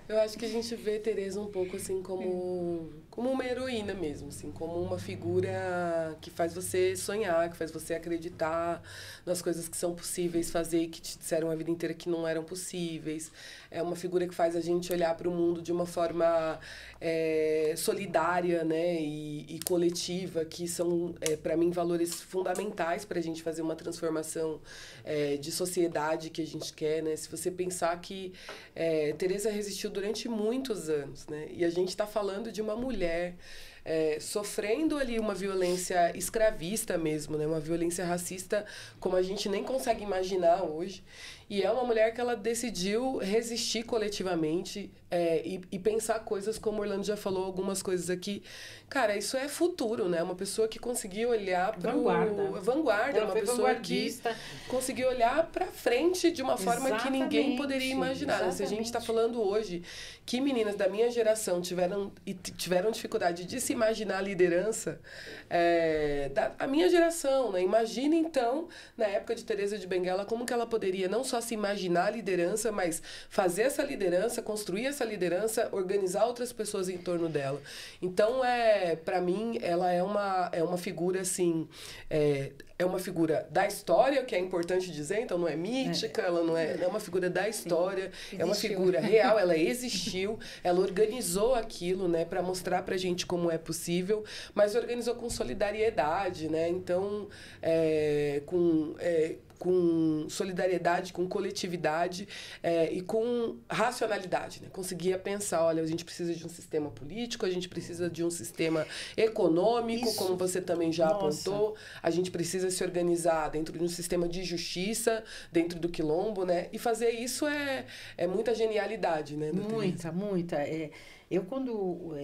Eu acho que a gente vê Tereza um pouco assim como uma heroína mesmo, assim, como uma figura que faz você sonhar, que faz você acreditar nas coisas que são possíveis fazer e que te disseram a vida inteira que não eram possíveis. É uma figura que faz a gente olhar para o mundo de uma forma solidária, né, e coletiva, que são, para mim, valores fundamentais para a gente fazer uma transformação de sociedade que a gente quer, né? Se você pensar que Tereza resistiu durante muitos anos, né? E a gente está falando de uma mulher sofrendo ali uma violência escravista mesmo, né? Uma violência racista como a gente nem consegue imaginar hoje. E é uma mulher que ela decidiu resistir coletivamente e pensar coisas, como o Orlando já falou, algumas coisas aqui. Cara, isso é futuro, né? Uma pessoa que conseguiu olhar para vanguarda, uma pessoa que conseguiu olhar para frente de uma forma que ninguém poderia imaginar. Se a gente está falando hoje que meninas da minha geração tiveram dificuldade de se imaginar a liderança da minha geração, né? Imagina, então, na época de Teresa de Benguela, como que ela poderia não só se imaginar a liderança, mas fazer essa liderança, construir essa liderança, organizar outras pessoas em torno dela. Então, para mim, ela é uma figura, assim... É uma figura da história, que é importante dizer, então não é mítica, ela não é uma figura da história, é uma figura real, ela existiu, ela organizou aquilo, né, para mostrar pra gente como é possível, mas organizou com solidariedade, né, então, com solidariedade, com coletividade e com racionalidade, né? Conseguia pensar, olha, a gente precisa de um sistema político, a gente precisa de um sistema econômico, como você também já apontou, a gente precisa se organizar dentro de um sistema de justiça, dentro do quilombo, né? E fazer isso é muita genialidade, né? Muita. Eu, quando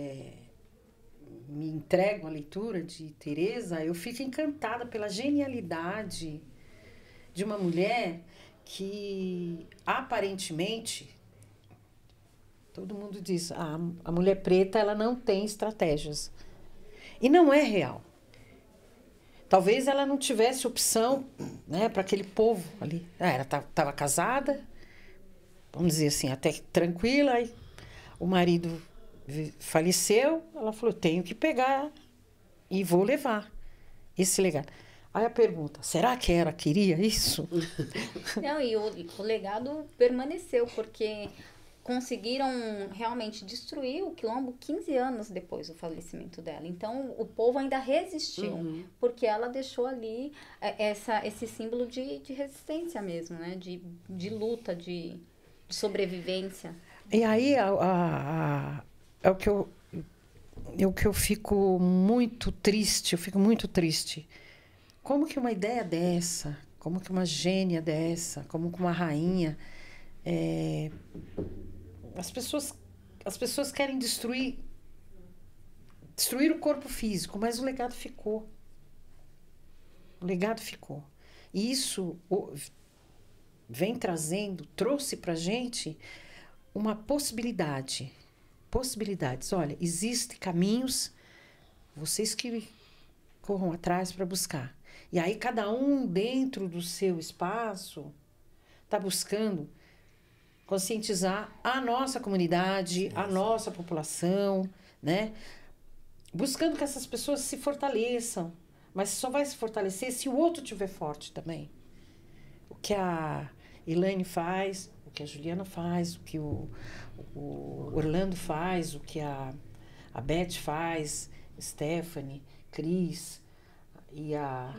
me entrego à leitura de Teresa, eu fico encantada pela genialidade de uma mulher que, aparentemente, todo mundo diz, a mulher preta ela não tem estratégias. E não é real. Talvez ela não tivesse opção, né, para aquele povo ali. Ela estava casada, vamos dizer assim, até tranquila, aí o marido faleceu, ela falou, tenho que pegar e vou levar esse legado. Aí a pergunta, será que ela queria isso? Não, e o legado permaneceu, porque conseguiram realmente destruir o quilombo 15 anos depois do falecimento dela. Então, o povo ainda resistiu, porque ela deixou ali esse símbolo de resistência mesmo, né? De luta, de sobrevivência. E aí, é o que eu que eu fico muito triste, Como que uma ideia dessa, como que uma gênia dessa, como que uma rainha... As pessoas querem destruir o corpo físico, mas o legado ficou. O legado ficou. E isso trouxe pra gente uma possibilidade. Possibilidades. Olha, existem caminhos, vocês que corram atrás para buscar. E aí cada um dentro do seu espaço está buscando conscientizar a nossa comunidade, a nossa população, né? Buscando que essas pessoas se fortaleçam. Mas só vai se fortalecer se o outro estiver forte também. O que a Elaine faz, o que a Juliana faz, o que o Orlando faz, o que a Beth faz, Stephanie, Cris e a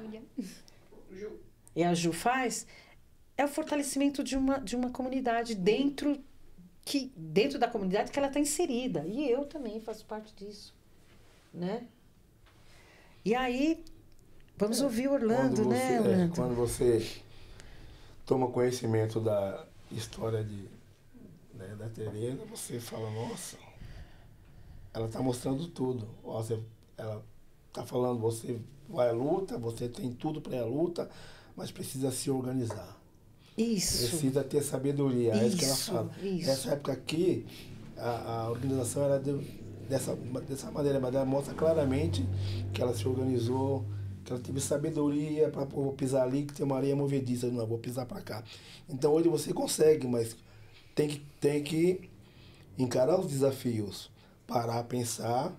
Ju faz, é o fortalecimento de uma comunidade dentro da comunidade que ela está inserida. E eu também faço parte disso, né? E aí, vamos ouvir o Orlando, né, Orlando? Quando você toma conhecimento da história da Tereza, você fala, nossa, ela está mostrando tudo. Ela está falando, você vai à luta, você tem tudo para ir à luta, mas precisa se organizar. Isso. Precisa ter sabedoria, é isso que ela fala. Isso. Nessa época aqui, a organização era dessa maneira, mas ela mostra claramente que ela se organizou, que ela teve sabedoria para pisar ali, que tem uma areia movediça, não, vou pisar para cá. Então hoje você consegue, mas tem que encarar os desafios, parar, pensar.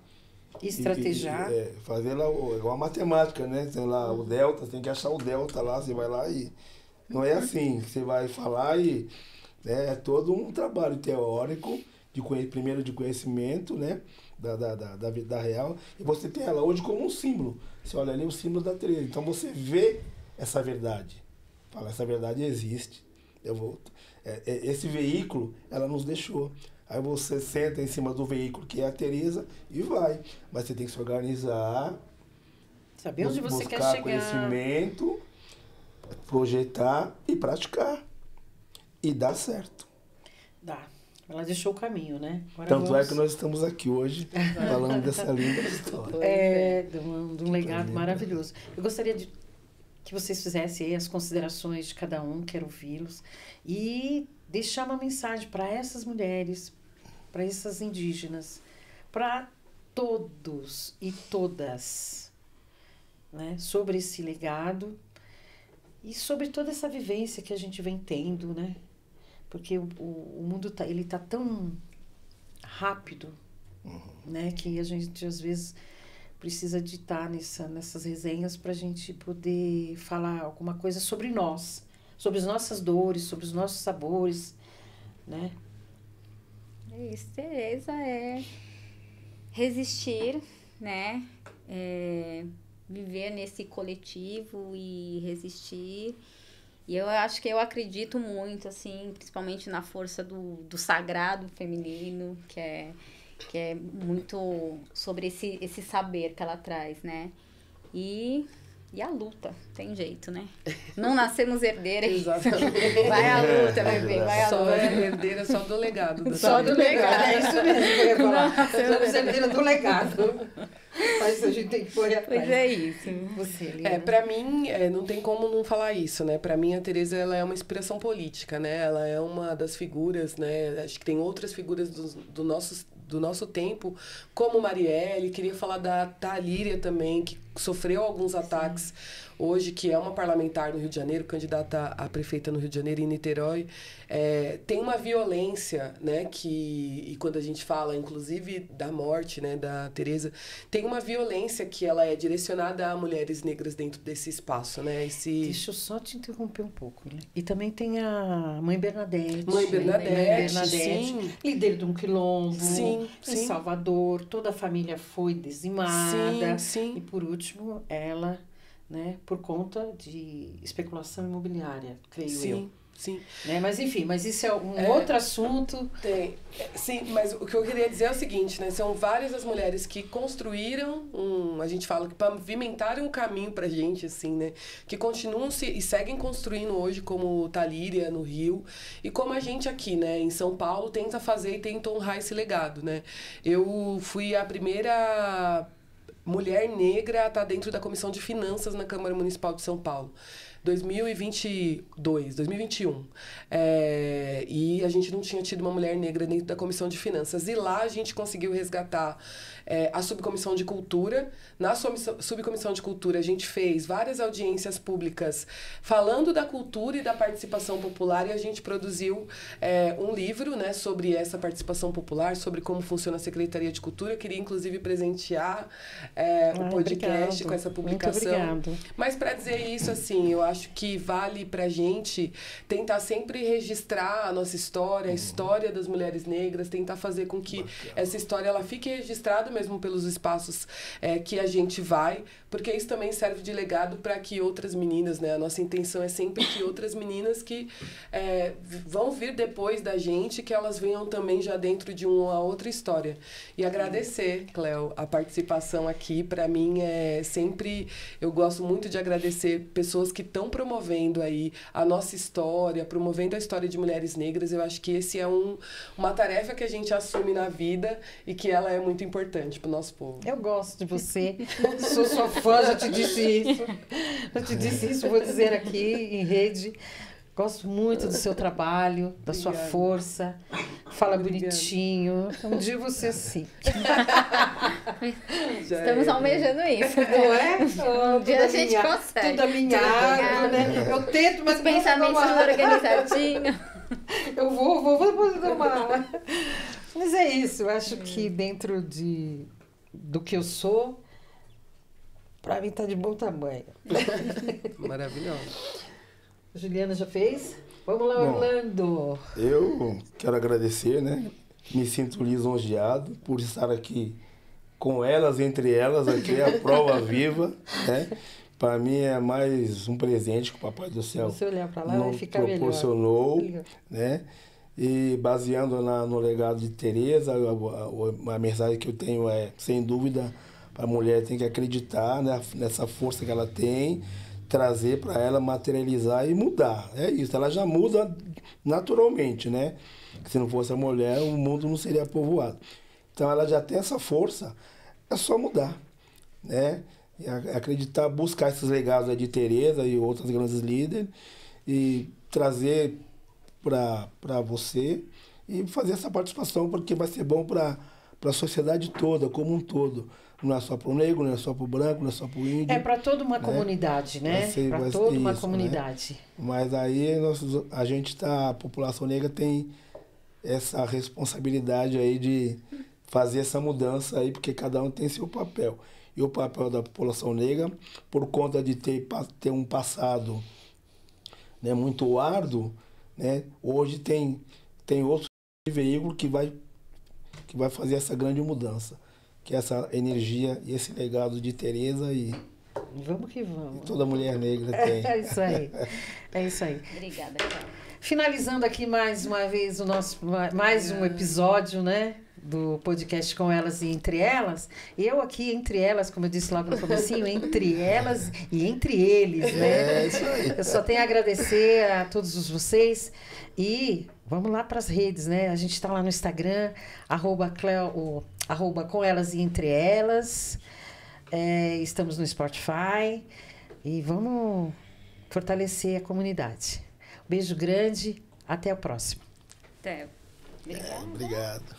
Estrategiar. Fazer lá, igual a matemática, né? Tem lá o delta, tem que achar o delta lá, você vai lá e... Não é assim, você vai falar e... Né, é todo um trabalho teórico, primeiro de conhecimento, né? Da real, e você tem ela hoje como um símbolo. Você olha ali o símbolo da Tereza. Então você vê essa verdade. Fala, essa verdade existe. Esse veículo, ela nos deixou. Aí você senta em cima do veículo que é a Tereza e vai. Mas você tem que se organizar. Saber onde você quer chegar. Buscar conhecimento, projetar e praticar. E dá certo. Dá. Ela deixou o caminho, né? Agora Tanto é que nós estamos aqui hoje falando dessa linda história. De um legado maravilhoso. Eu gostaria que vocês fizessem aí as considerações de cada um, quero ouvi-los. E deixar uma mensagem para essas mulheres, para essas indígenas, para todos e todas, né? Sobre esse legado e sobre toda essa vivência que a gente vem tendo, né? Porque o mundo ele tá tão rápido, né? Que a gente, às vezes, precisa de estar nessas resenhas para a gente poder falar alguma coisa sobre nós, sobre as nossas dores, sobre os nossos sabores, né? Isso, Tereza, é resistir, né? Viver nesse coletivo e resistir. E eu acho que eu acredito muito, assim, principalmente na força do sagrado feminino, que é muito sobre esse saber que ela traz, né? E a luta, tem jeito, né? Não nascemos herdeiras. Exatamente. Vai à luta, bebê, vai à Só luta. é herdeira só do legado. Só do legado, é isso mesmo que eu ia falar. Somos herdeira do legado. Mas a gente tem que pôr atrás. Pois é isso. Você, Lina. Pra mim, não tem como não falar isso, né? Pra mim, a Tereza, ela é uma inspiração política, né? Ela é uma das figuras, né? Acho que tem outras figuras do nosso tempo, como Marielle. Queria falar da Talíria também, que sofreu alguns ataques hoje, que é uma parlamentar no Rio de Janeiro, candidata a prefeita no Rio de Janeiro e em Niterói. Tem uma violência, né? E quando a gente fala, inclusive, da morte, né, da Tereza, tem uma violência que ela é direcionada a mulheres negras dentro desse espaço, né? Deixa eu só te interromper um pouco, né? E também tem a Mãe Bernadette. Mãe Bernadette, sim. Líder de um quilombo. Sim, em sim. Salvador. Toda a família foi dizimada. Sim. E, por último, ela, né? Por conta de especulação imobiliária, creio eu. Sim. Né? Mas enfim, mas isso é um outro assunto. Tem. Sim, mas o que eu queria dizer é o seguinte, né? São várias as mulheres que construíram a gente fala que pavimentaram um caminho pra gente, assim, né? Que continuam e seguem construindo hoje, como Talíria, no Rio, e como a gente aqui, né, em São Paulo, tenta fazer e tenta honrar esse legado, né? Eu fui a primeira mulher negra a estar dentro da Comissão de Finanças na Câmara Municipal de São Paulo. 2021. E a gente não tinha tido uma mulher negra dentro da Comissão de Finanças. E lá a gente conseguiu resgatar a Subcomissão de Cultura. Na Subcomissão de Cultura, a gente fez várias audiências públicas falando da cultura e da participação popular, e a gente produziu um livro, né, sobre essa participação popular, sobre como funciona a Secretaria de Cultura. Eu queria, inclusive, presentear o podcast obrigado. Com essa publicação. Muito obrigado. Mas, para dizer isso, assim, eu acho que vale pra gente tentar sempre registrar a nossa história, a história das mulheres negras, tentar fazer com que essa história ela fique registrada mesmo pelos espaços que a gente vai, porque isso também serve de legado para que outras meninas, né? A nossa intenção é sempre que outras meninas que vão vir depois da gente, que elas venham também já dentro de uma outra história. E agradecer, Cléo, a participação aqui. Para mim eu gosto muito de agradecer pessoas que estão promovendo aí a nossa história, promovendo a história de mulheres negras. Eu acho que esse é uma tarefa que a gente assume na vida e que ela é muito importante para o nosso povo. Eu gosto de você, sou sua fã, já te disse isso. Já te disse isso, vou dizer aqui em rede. Gosto muito do seu trabalho, da sua força. Fala bonitinho. Um dia você assim. Estamos almejando isso. Não é? Um dia a gente consegue. Tudo alinhado, né? Eu tento, mas os pensamentos tudo organizadinho. Eu vou dar uma... Mas é isso, eu acho que dentro do que eu sou, pra mim tá de bom tamanho. Maravilhoso. Juliana já fez? Vamos lá, Orlando. Eu quero agradecer, né? Me sinto lisonjeado por estar aqui com elas, entre elas, aqui a prova viva, né? Para mim é mais um presente que o Papai do Céu Se você olhar para lá, vai nos ficar proporcionou, melhor. né? E baseando no legado de Tereza, a mensagem que eu tenho é, sem dúvida, a mulher tem que acreditar, né, nessa força que ela tem, trazer para ela, materializar e mudar. É isso, ela já muda naturalmente, né? Se não fosse a mulher, o mundo não seria povoado. Então ela já tem essa força, é só mudar, né? E acreditar, buscar esses legados aí de Tereza e outras grandes líderes e trazer para você e fazer essa participação, porque vai ser bom para a sociedade toda, como um todo. Não é só para o negro, não é só para o branco, não é só para o índio. É para toda uma comunidade, né? Para toda uma comunidade. Né? Mas aí a população negra tem essa responsabilidade aí de fazer essa mudança aí, porque cada um tem seu papel. E o papel da população negra, por conta de ter um passado, né, muito árduo, né, hoje tem outro veículo que vai fazer essa grande mudança, que é essa energia e esse legado de Tereza e vamos que vamos. Toda mulher negra tem. É isso aí. É isso aí. Obrigada, Cléo. Finalizando aqui mais uma vez mais um episódio, né, do podcast Com Elas e Entre Elas. Eu aqui entre elas, como eu disse lá no comecinho, entre elas e entre eles, né? É isso aí. Eu só tenho a agradecer a todos vocês e vamos lá para as redes, né? A gente está lá no Instagram, @Cleo, Com Elas e Entre Elas. Estamos no Spotify e vamos fortalecer a comunidade. Beijo grande, até o próximo. Até. Obrigada. Obrigado.